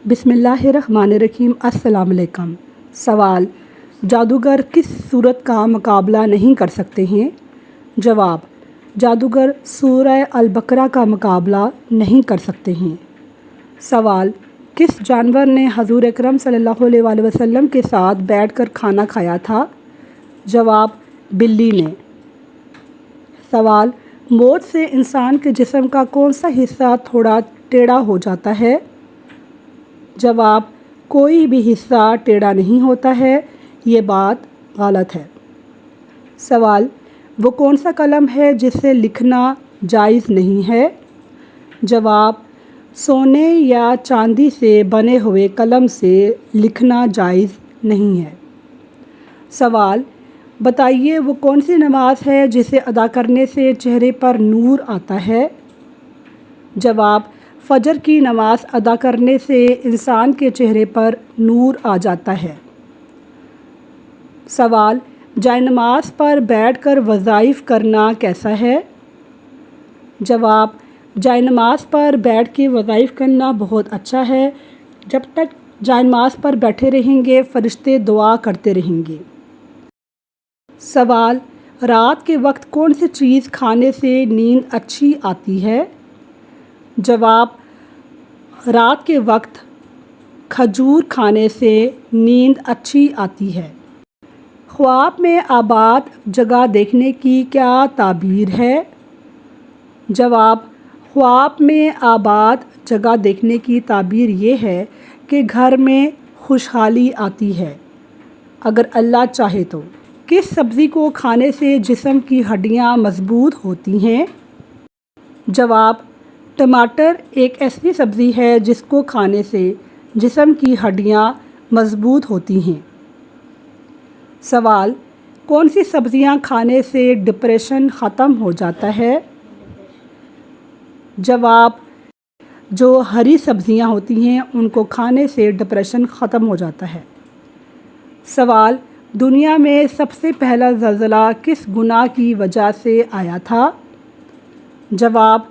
بسم اللہ الرحمن الرحیم۔ السلام علیکم۔ سوال: جادوگر کس صورت کا مقابلہ نہیں کر سکتے ہیں؟ جواب: جادوگر سورہ البقرہ کا مقابلہ نہیں کر سکتے ہیں۔ سوال: کس جانور نے حضور اکرم صلی اللہ علیہ وآلہ وسلم کے ساتھ بیٹھ کر کھانا کھایا تھا؟ جواب: بلی نے۔ سوال: موت سے انسان کے جسم کا کون سا حصہ تھوڑا ٹیڑھا ہو جاتا ہے؟ جواب: کوئی بھی حصہ ٹیڑھا نہیں ہوتا ہے، یہ بات غلط ہے۔ سوال: وہ کون سا قلم ہے جس سے لکھنا جائز نہیں ہے؟ جواب: سونے یا چاندی سے بنے ہوئے قلم سے لکھنا جائز نہیں ہے۔ سوال: بتائیے وہ کون سی نماز ہے جسے ادا کرنے سے چہرے پر نور آتا ہے؟ جواب: فجر کی نماز ادا کرنے سے انسان کے چہرے پر نور آ جاتا ہے۔ سوال: جائے نماز پر بیٹھ کر وظائف کرنا کیسا ہے؟ جواب: جائے نماز پر بیٹھ کے وظائف کرنا بہت اچھا ہے۔ جب تک جائے نماز پر بیٹھے رہیں گے فرشتے دعا کرتے رہیں گے۔ سوال: رات کے وقت کون سی چیز کھانے سے نیند اچھی آتی ہے؟ جواب: رات کے وقت کھجور کھانے سے نیند اچھی آتی ہے۔ خواب میں آباد جگہ دیکھنے کی کیا تعبیر ہے؟ جواب: خواب میں آباد جگہ دیکھنے کی تعبیر یہ ہے کہ گھر میں خوشحالی آتی ہے اگر اللہ چاہے تو۔ کس سبزی کو کھانے سے جسم کی ہڈیاں مضبوط ہوتی ہیں؟ جواب: ٹماٹر ایک ایسی سبزی ہے جس کو کھانے سے جسم کی ہڈیاں مضبوط ہوتی ہیں۔ سوال: کون سی سبزیاں کھانے سے ڈپریشن ختم ہو جاتا ہے؟ جواب: جو ہری سبزیاں ہوتی ہیں ان کو کھانے سے ڈپریشن ختم ہو جاتا ہے۔ سوال: دنیا میں سب سے پہلا زلزلہ کس گناہ کی وجہ سے آیا تھا؟ جواب: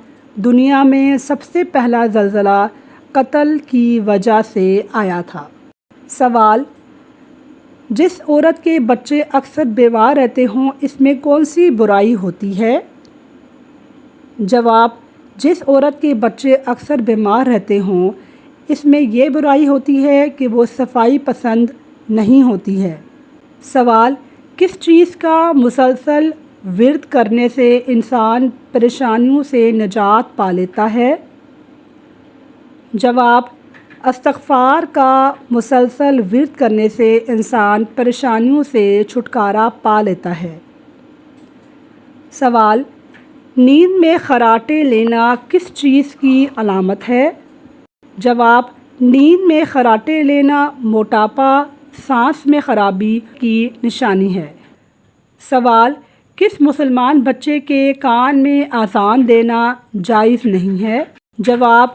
دنیا میں سب سے پہلا زلزلہ قتل کی وجہ سے آیا تھا۔ سوال: جس عورت کے بچے اکثر بیوہ رہتے ہوں اس میں کون سی برائی ہوتی ہے؟ جواب: جس عورت کے بچے اکثر بیمار رہتے ہوں اس میں یہ برائی ہوتی ہے کہ وہ صفائی پسند نہیں ہوتی ہے۔ سوال: کس چیز کا مسلسل ورد کرنے سے انسان پریشانیوں سے نجات پا لیتا ہے؟ جواب: استغفار کا مسلسل ورد کرنے سے انسان پریشانیوں سے چھٹکارا پا لیتا ہے۔ سوال: نیند میں خراٹے لینا کس چیز کی علامت ہے؟ جواب: نیند میں خراٹے لینا موٹاپا، سانس میں خرابی کی نشانی ہے۔ سوال: کس مسلمان بچے کے کان میں اذان دینا جائز نہیں ہے؟ جواب: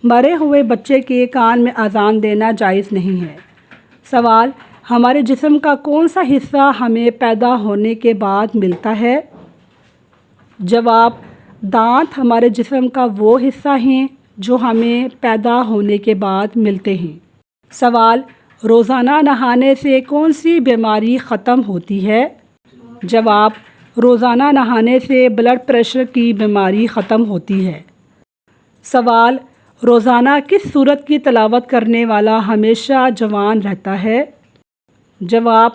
مرے ہوئے بچے کے کان میں اذان دینا جائز نہیں ہے۔ سوال: ہمارے جسم کا کون سا حصہ ہمیں پیدا ہونے کے بعد ملتا ہے؟ جواب: دانت ہمارے جسم کا وہ حصہ ہیں جو ہمیں پیدا ہونے کے بعد ملتے ہیں۔ سوال: روزانہ نہانے سے کون سی بیماری ختم ہوتی ہے؟ جواب: روزانہ نہانے سے بلڈ پریشر کی بیماری ختم ہوتی ہے۔ سوال: روزانہ کس سورت کی تلاوت کرنے والا ہمیشہ جوان رہتا ہے؟ جواب: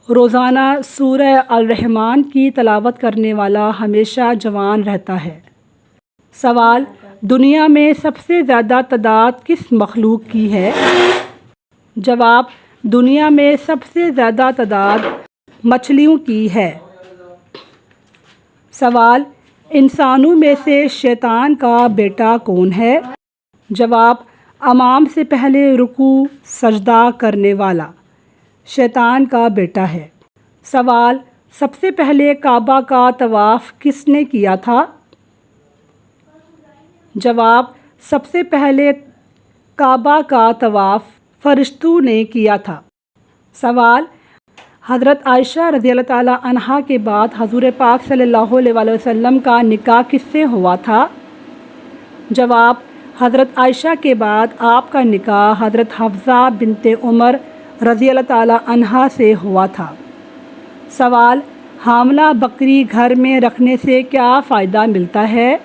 روزانہ سورہ الرحمن کی تلاوت کرنے والا ہمیشہ جوان رہتا ہے۔ سوال: دنیا میں سب سے زیادہ تعداد کس مخلوق کی ہے؟ جواب: دنیا میں سب سے زیادہ تعداد مچھلیوں کی ہے۔ سوال: انسانوں میں سے شیطان کا بیٹا کون ہے؟ جواب: امام سے پہلے رکوع سجدہ کرنے والا شیطان کا بیٹا ہے۔ سوال: سب سے پہلے کعبہ کا طواف کس نے کیا تھا؟ جواب: سب سے پہلے کعبہ کا طواف فرشتوں نے کیا تھا۔ سوال: حضرت عائشہ رضی اللہ تعالیٰ عنہا کے بعد حضور پاک صلی اللہ علیہ وآلہ وسلم کا نکاح کس سے ہوا تھا؟ جواب: حضرت عائشہ کے بعد آپ کا نکاح حضرت حفصہ بنت عمر رضی اللہ تعالی عنہا سے ہوا تھا۔ سوال: حاملہ بکری گھر میں رکھنے سے کیا فائدہ ملتا ہے؟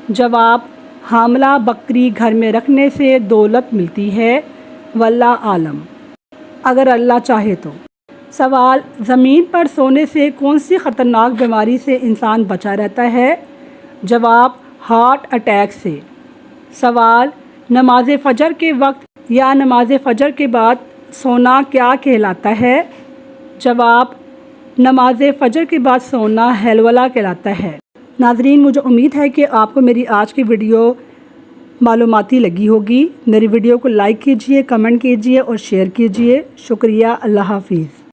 جواب: حاملہ بکری گھر میں رکھنے سے دولت ملتی ہے، واللہ عالم، اگر اللہ چاہے تو۔ سوال: زمین پر سونے سے کون سی خطرناک بیماری سے انسان بچا رہتا ہے؟ جواب: ہارٹ اٹیک سے۔ سوال: نماز فجر کے وقت یا نماز فجر کے بعد سونا کیا کہلاتا ہے؟ جواب: نماز فجر کے بعد سونا ہیلولہ کہلاتا ہے۔ ناظرین، مجھے امید ہے کہ آپ کو میری آج کی ویڈیو معلوماتی لگی ہوگی۔ میری ویڈیو کو لائک کیجئے، کمنٹ کیجئے اور شیئر کیجئے۔ شکریہ۔ اللہ حافظ۔